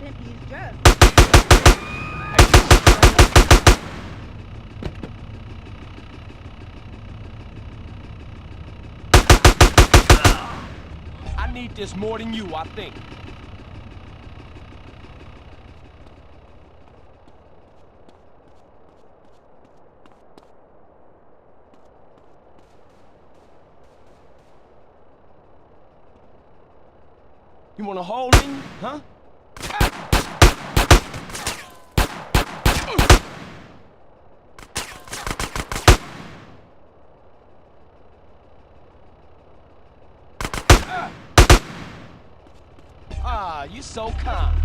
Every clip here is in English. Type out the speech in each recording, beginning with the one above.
empty his jug. I need this more than you, I think. You wanna hold me, huh? Ah, you so kind.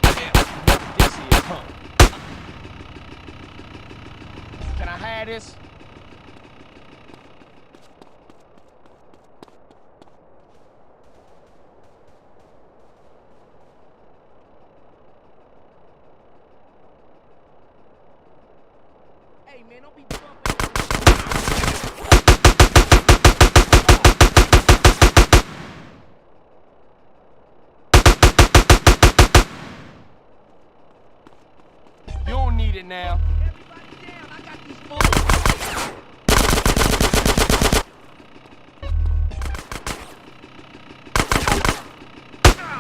Yeah, you know what this is, huh? Can I have this? Hey man, don't be bumping. You don't need it now. Everybody down, I got these fools.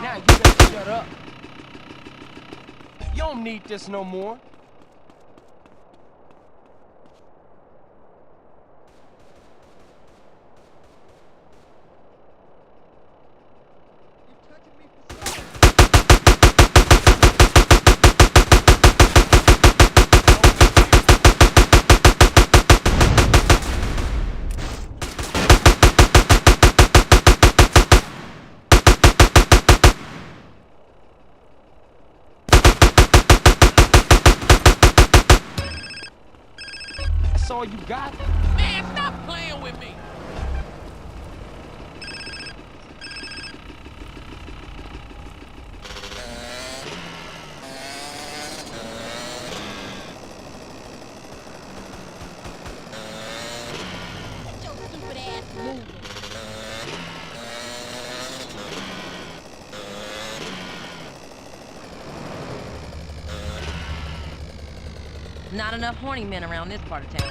Now you better shut up. You don't need this no more. That's all you got? Man, stop playing with me! Get your stupid ass moving. Not enough horny men around this part of town.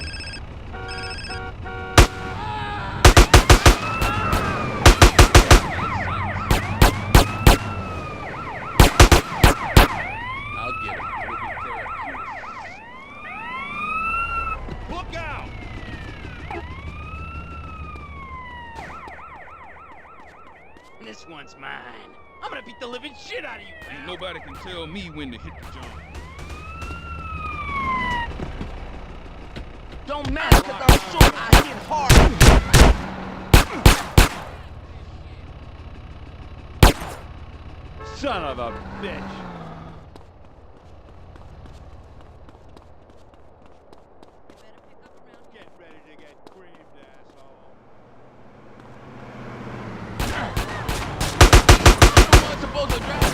I'll get him. It'll be therapeutic. Look out! This one's mine. I'm gonna beat the living shit out of you, pal. Nobody can tell me when to hit the joint. Don't matter, cause I'm sure I hit hard. Son of a bitch! Get ready to get creamed, asshole. I'm supposed to drive.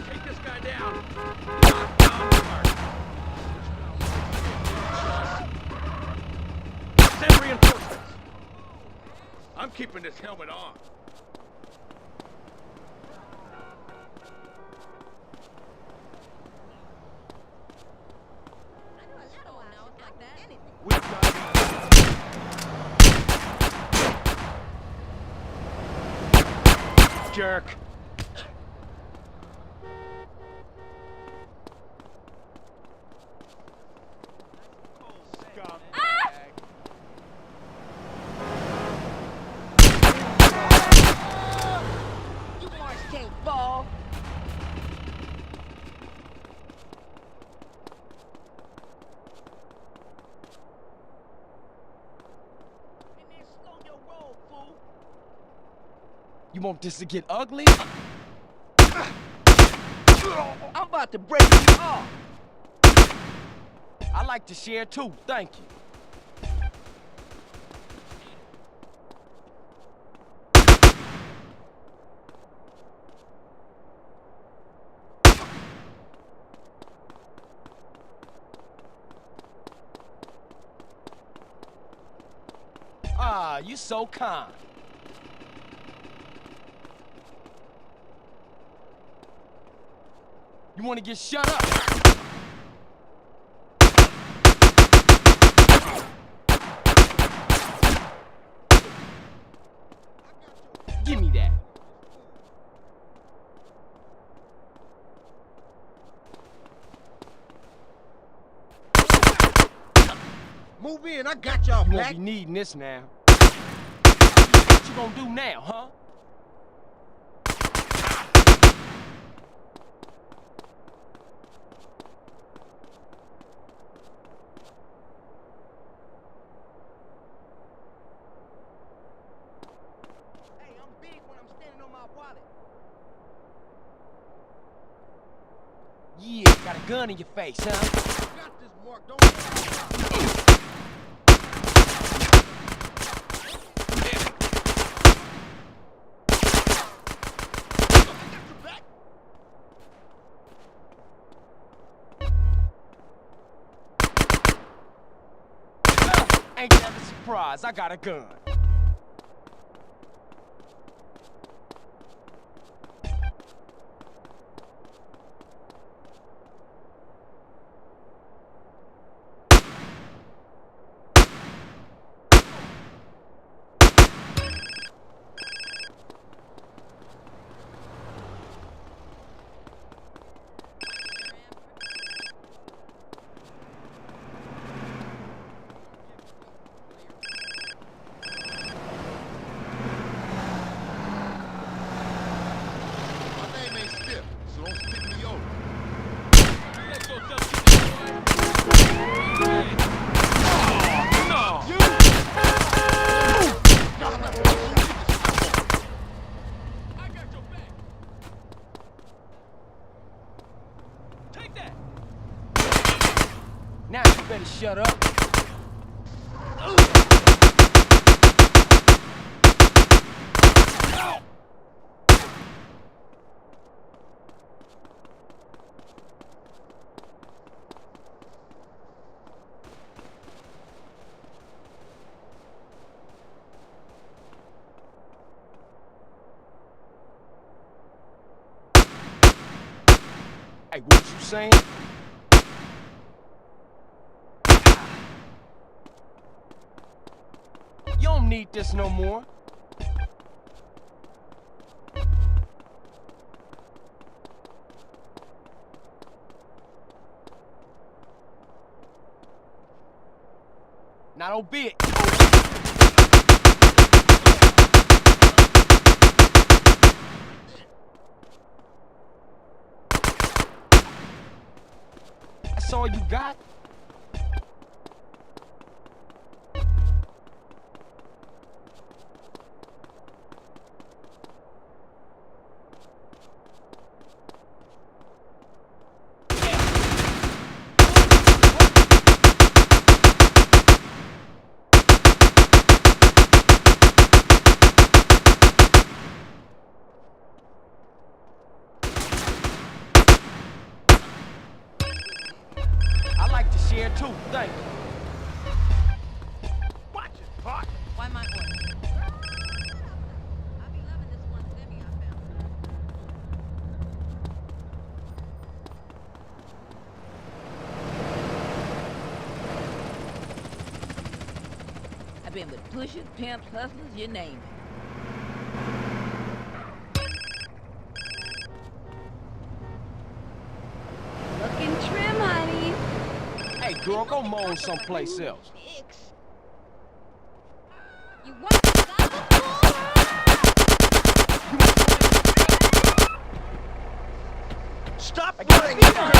Take this guy down. Send reinforcements. I'm keeping this helmet on. We've got it. Jerk. You boys can't fall. And then slow your roll, fool. You want this to get ugly? I'm about to break you off. I like to share too, thank you. Ah, you so kind. You want to get shut up? Give me that. Move in, I got y'all You won't back. be needing this now. What you gonna do now, huh? Hey, I'm big when I'm standing on my wallet. Yeah, got a gun in your face, huh? Got this, Mark. Don't worry. Ain't that a surprise? I got a gun. My name ain't Stiff, so don't stick me over. Let's go just no! I got your back. Take that. Now you better shut up. Hey, what you saying? You don't need this no more. Now don't be it. That's all you got? I like to share too, thank you. Watch it, Park. Why my order? I'll be loving this one semi I found. I've been with pushers, pimps, hustlers, you name it. Looking trim, honey. Hey girl, go moan someplace else. You want to stop the Stop running, you girl!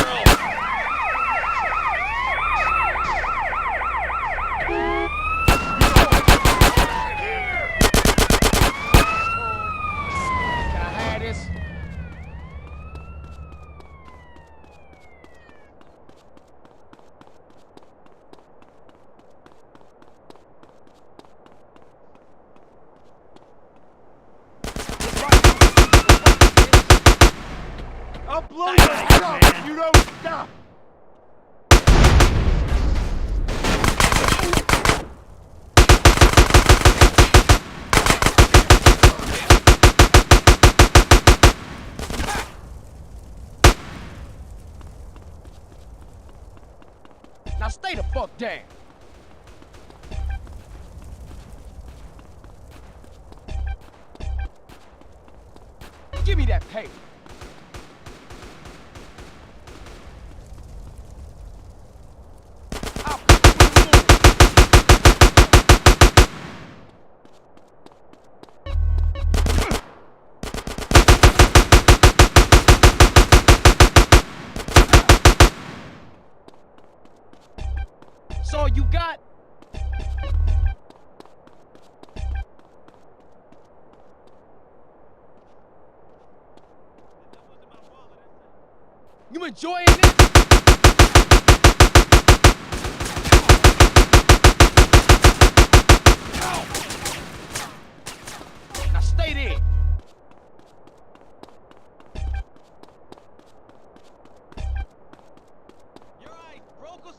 Now stay the fuck down. Give me that paper. That's all you got? You enjoying this? Now stay there. Your eyes broke or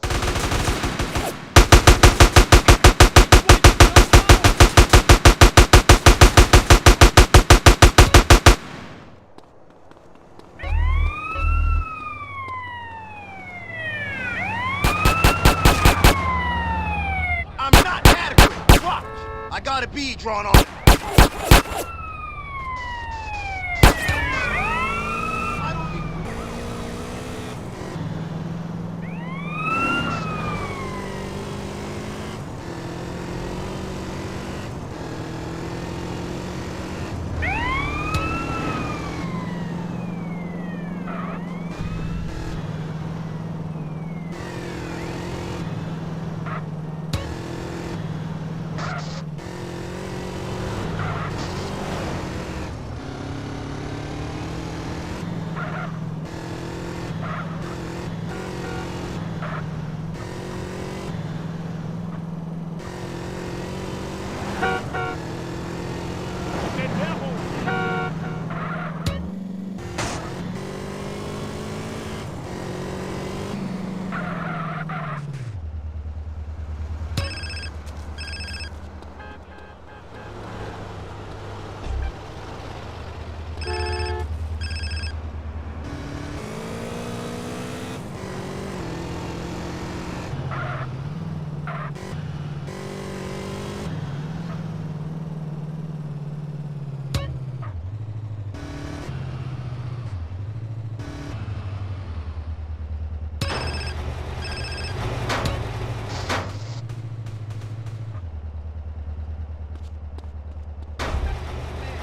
I'm not adequate. Watch. I got a B drawn on it. I don't need...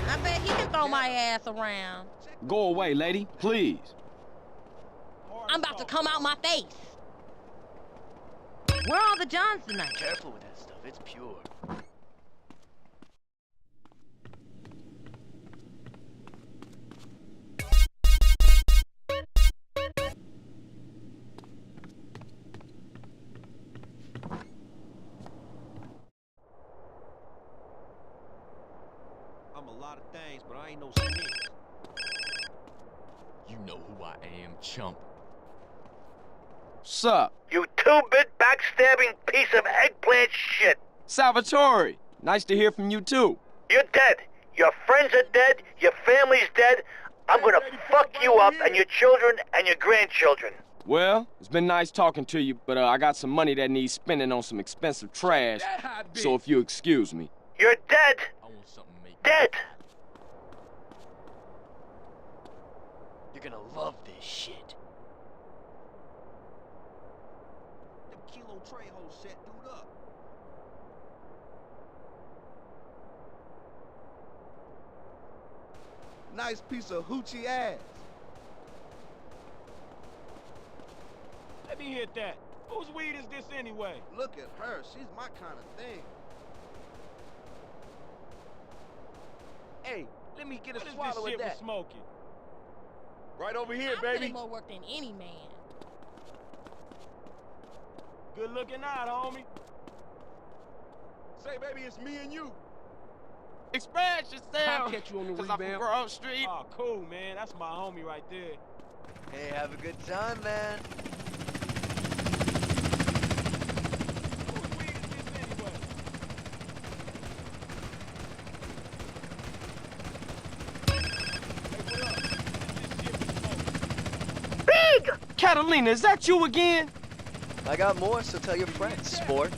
I bet he can throw my ass around. Go away, lady, please. I'm about to come out my face. Where are all the Johns tonight? Careful with that stuff. It's pure. I'm a lot of things, but I ain't no snitch. You know who I am, chump. Sup? You two-bit backstabbing piece of eggplant shit. Salvatore, nice to hear from you too. You're dead. Your friends are dead. Your family's dead. I'm gonna fuck you up and your children and your grandchildren. Well, it's been nice talking to you, but I got some money that needs spending on some expensive trash, That hot bitch. so if you excuse me. You're dead. I want something to make Dead. You're gonna love this shit. Them Kilo Trejo set dude up. Nice piece of hoochie ass. Let me hit that. Whose weed is this anyway? Look at her. She's my kind of thing. Hey, let me get a What is swallow this of shit that. we're Smoking. Right over here, I put in baby. more work than any man. Good looking out, homie. Say, baby, it's me and you. Express yourself. I'll catch you on the 'Cause I'm from rebound. Grove Street. Oh, cool, man. That's my homie right there. Hey, have a good time, man. Whose weed is this anyway? Hey, what up? This shit we smoking. Big! Catalina, is that you again? I got more, so tell your friends, sport.